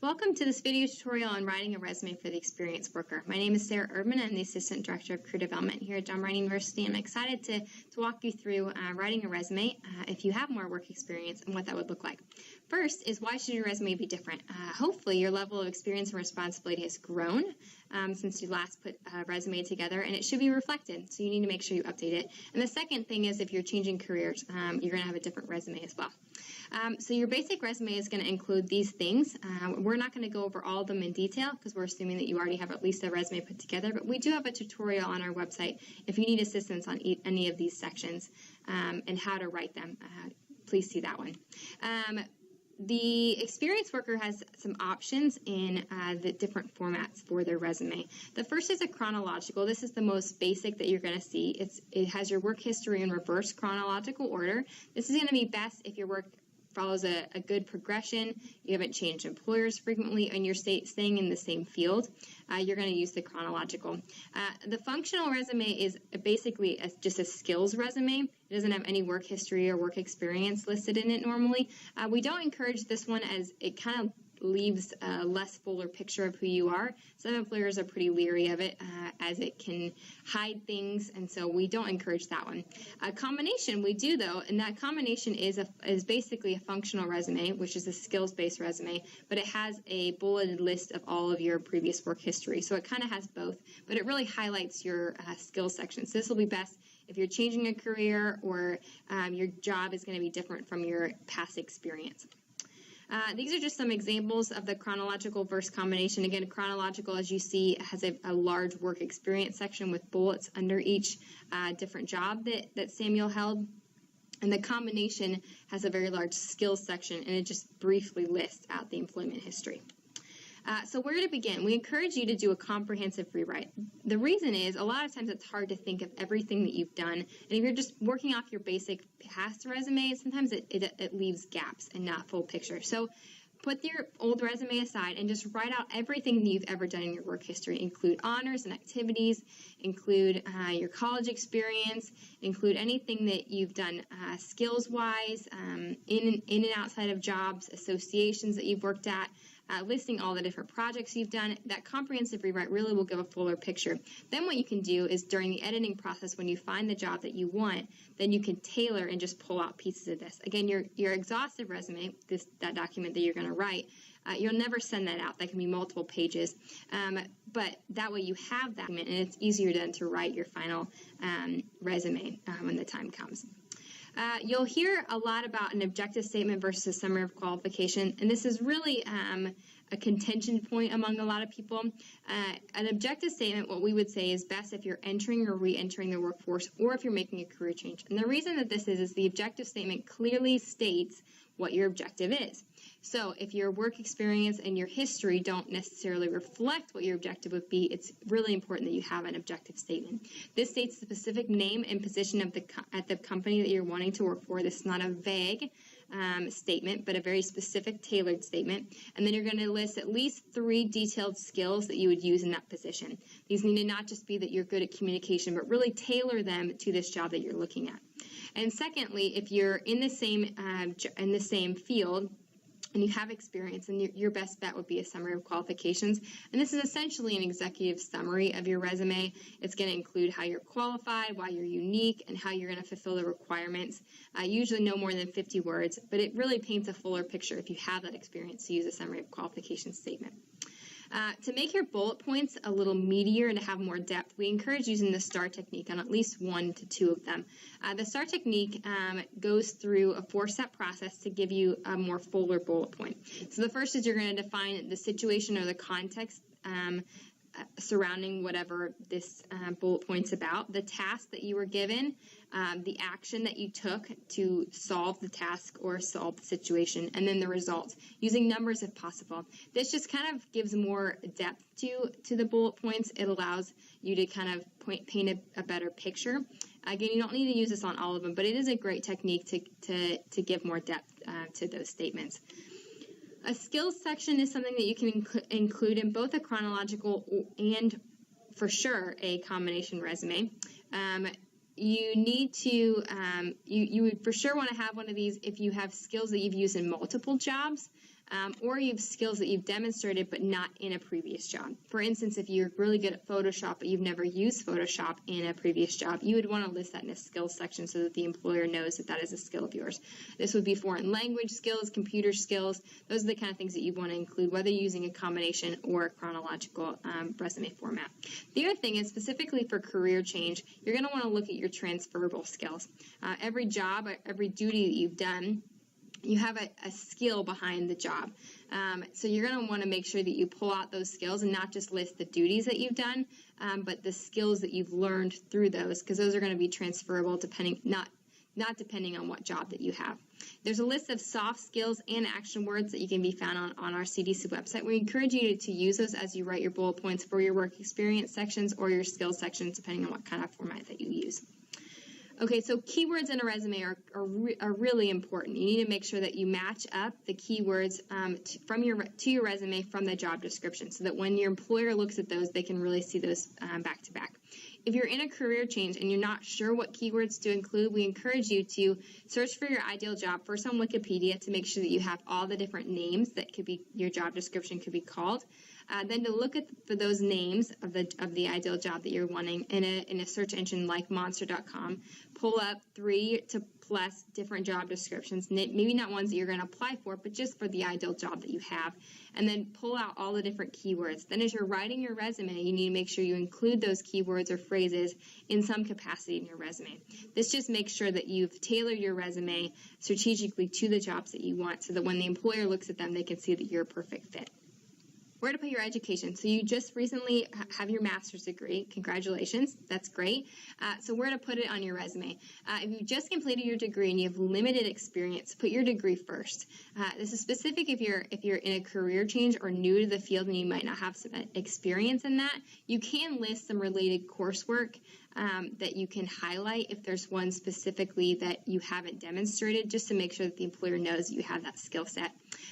Welcome to this video tutorial on writing a resume for the experienced worker. My name is Sarah Urban. I'm the Assistant Director of Career Development here at John Brown University. I'm excited to walk you through writing a resume if you have more work experience and what that would look like. First is, why should your resume be different? Hopefully your level of experience and responsibility has grown since you last put a resume together, and it should be reflected, so you need to make sure you update it. And the second thing is, if you're changing careers, you're going to have a different resume as well. So your basic resume is going to include these things. We're not going to go over all of them in detail because we're assuming that you already have at least a resume put together, but we do have a tutorial on our website if you need assistance on any of these sections and how to write them. Please see that one. The experienced worker has some options in the different formats for their resume. The first is a chronological. This is the most basic that you're going to see. It has your work history in reverse chronological order. This is going to be best if your work follows a good progression, you haven't changed employers frequently, and you're staying in the same field. You're going to use the chronological. The functional resume is basically just a skills resume. It doesn't have any work history or work experience listed in it normally. We don't encourage this one as it kind of leaves a less fuller picture of who you are. Some employers are pretty leery of it as it can hide things, and so we don't encourage that one. A combination we do though, and that combination is basically a functional resume, which is a skills-based resume, but it has a bulleted list of all of your previous work history. So it kind of has both, but it really highlights your skills section. So this will be best if you're changing a career or your job is going to be different from your past experience. These are just some examples of the chronological versus combination. Again, chronological, as you see, has a large work experience section with bullets under each different job that Samuel held. And the combination has a very large skills section, and it just briefly lists out the employment history. So where to begin? We encourage you to do a comprehensive rewrite. The reason is, a lot of times it's hard to think of everything that you've done, and if you're just working off your basic past resume, sometimes it leaves gaps and not full picture. So put your old resume aside and just write out everything that you've ever done in your work history. Include honors and activities, include your college experience, include anything that you've done skills-wise, in and outside of jobs, associations that you've worked at, listing all the different projects you've done. That comprehensive rewrite really will give a fuller picture. Then what you can do is, during the editing process, when you find the job that you want, then you can tailor and just pull out pieces of this. Again, your exhaustive resume, that document that you're going to write, you'll never send that out. That can be multiple pages, but that way you have that document, and it's easier then to write your final resume when the time comes. You'll hear a lot about an objective statement versus a summary of qualification, and this is really a contention point among a lot of people. An objective statement, what we would say, is best if you're entering or re-entering the workforce, or if you're making a career change. And the reason that this is the objective statement clearly states what your objective is. So if your work experience and your history don't necessarily reflect what your objective would be, it's really important that you have an objective statement. This states the specific name and position of at the company that you're wanting to work for. This is not a vague statement, but a very specific, tailored statement. And then you're going to list at least 3 detailed skills that you would use in that position. These need to not just be that you're good at communication, but really tailor them to this job that you're looking at. And secondly, if you're in the same field, and you have experience, and your best bet would be a summary of qualifications. And this is essentially an executive summary of your resume. It's going to include how you're qualified, why you're unique, and how you're going to fulfill the requirements. Usually no more than 50 words, but it really paints a fuller picture if you have that experience to use a summary of qualifications statement. To make your bullet points a little meatier and to have more depth, we encourage using the STAR technique on at least 1 to 2 of them. The STAR technique goes through a 4-step process to give you a more fuller bullet point. So the first is, you're going to define the situation or the context surrounding whatever this bullet point's about, the task that you were given, the action that you took to solve the task or solve the situation, and then the results, using numbers if possible. This just kind of gives more depth to the bullet points. It allows you to kind of paint a better picture. Again, you don't need to use this on all of them, but it is a great technique to give more depth to those statements. A skills section is something that you can include in both a chronological and, for sure, a combination resume. You need to, you would for sure want to have one of these if you have skills that you've used in multiple jobs. or you have skills that you've demonstrated but not in a previous job. For instance, if you're really good at Photoshop but you've never used Photoshop in a previous job, you would want to list that in a skills section so that the employer knows that that is a skill of yours. This would be foreign language skills, computer skills. Those are the kind of things that you want to include, whether you're using a combination or a chronological resume format. The other thing is, specifically for career change, you're going to want to look at your transferable skills. Every job, every duty that you've done, you have a skill behind the job. So you're going to want to make sure that you pull out those skills and not just list the duties that you've done, but the skills that you've learned through those, because those are going to be transferable not depending on what job that you have. There's a list of soft skills and action words that you can be found on our CDC website. We encourage you to use those as you write your bullet points for your work experience sections or your skills sections, depending on what kind of format that you use. Okay, so keywords in a resume are really important. You need to make sure that you match up the keywords to your resume from the job description, so that when your employer looks at those, they can really see those back to back. If you're in a career change and you're not sure what keywords to include, we encourage you to search for your ideal job first on Wikipedia to make sure that you have all the different names that could be your job description could be called. Then to look for those names of the ideal job that you're wanting in a search engine like monster.com. Pull up 3 to plus different job descriptions, maybe not ones that you're going to apply for, but just for the ideal job that you have, and then pull out all the different keywords. Then as you're writing your resume, you need to make sure you include those keywords or phrases in some capacity in your resume. This just makes sure that you've tailored your resume strategically to the jobs that you want, so that when the employer looks at them, they can see that you're a perfect fit. Where to put your education. So you just recently have your master's degree. Congratulations. That's great. So where to put it on your resume. If you just completed your degree and you have limited experience, put your degree first. This is specific if you're in a career change or new to the field and you might not have some experience in that. You can list some related coursework that you can highlight if there's one specifically that you haven't demonstrated, just to make sure that the employer knows that you have that skill set.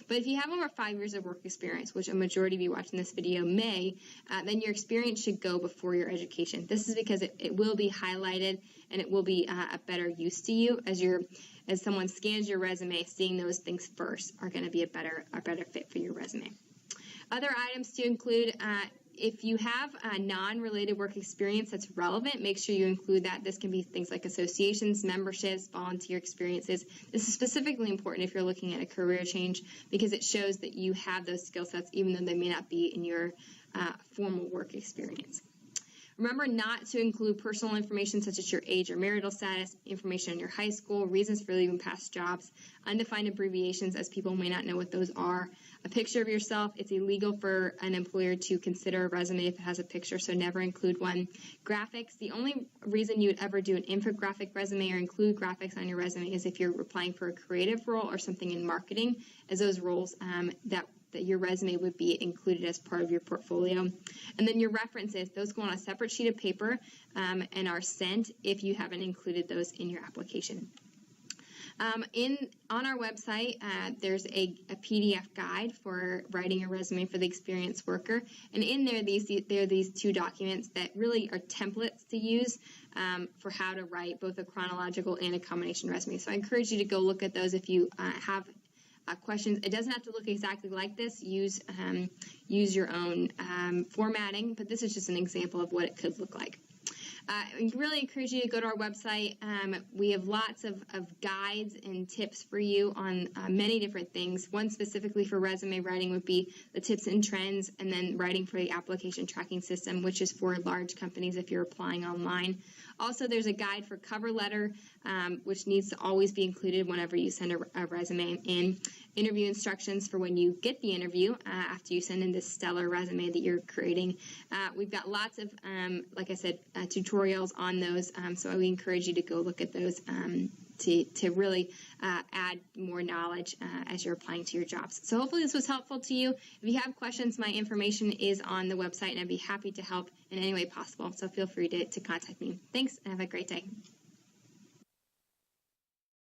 But if you have over 5 years of work experience, which a majority of you watching this video may, then your experience should go before your education. This is because it will be highlighted and it will be a better use to you as someone scans your resume. Seeing those things first are going to be a better fit for your resume. Other items to include. If you have a non-related work experience that's relevant, make sure you include that. This can be things like associations, memberships, volunteer experiences. This is specifically important if you're looking at a career change, because it shows that you have those skill sets even though they may not be in your formal work experience. Remember not to include personal information such as your age or marital status, information on your high school, reasons for leaving past jobs, undefined abbreviations, as people may not know what those are, a picture of yourself. It's illegal for an employer to consider a resume if it has a picture, so never include one. Graphics, the only reason you would ever do an infographic resume or include graphics on your resume is if you're applying for a creative role or something in marketing, as those roles that your resume would be included as part of your portfolio. And then your references, those go on a separate sheet of paper and are sent if you haven't included those in your application. On our website, there's a PDF guide for writing a resume for the experienced worker, and in there, there are these 2 documents that really are templates to use for how to write both a chronological and a combination resume. So I encourage you to go look at those if you have questions. It doesn't have to look exactly like this. Use your own formatting, but this is just an example of what it could look like. I really encourage you to go to our website. We have lots of guides and tips for you on many different things. One specifically for resume writing would be the tips and trends, and then writing for the application tracking system, which is for large companies if you're applying online. Also, there's a guide for cover letter, which needs to always be included whenever you send a resume in. Interview instructions for when you get the interview after you send in this stellar resume that you're creating. We've got lots of, like I said, tutorials on those, so we encourage you to go look at those to really add more knowledge as you're applying to your jobs. So hopefully this was helpful to you. If you have questions, my information is on the website, and I'd be happy to help in any way possible. So feel free to contact me. Thanks, and have a great day.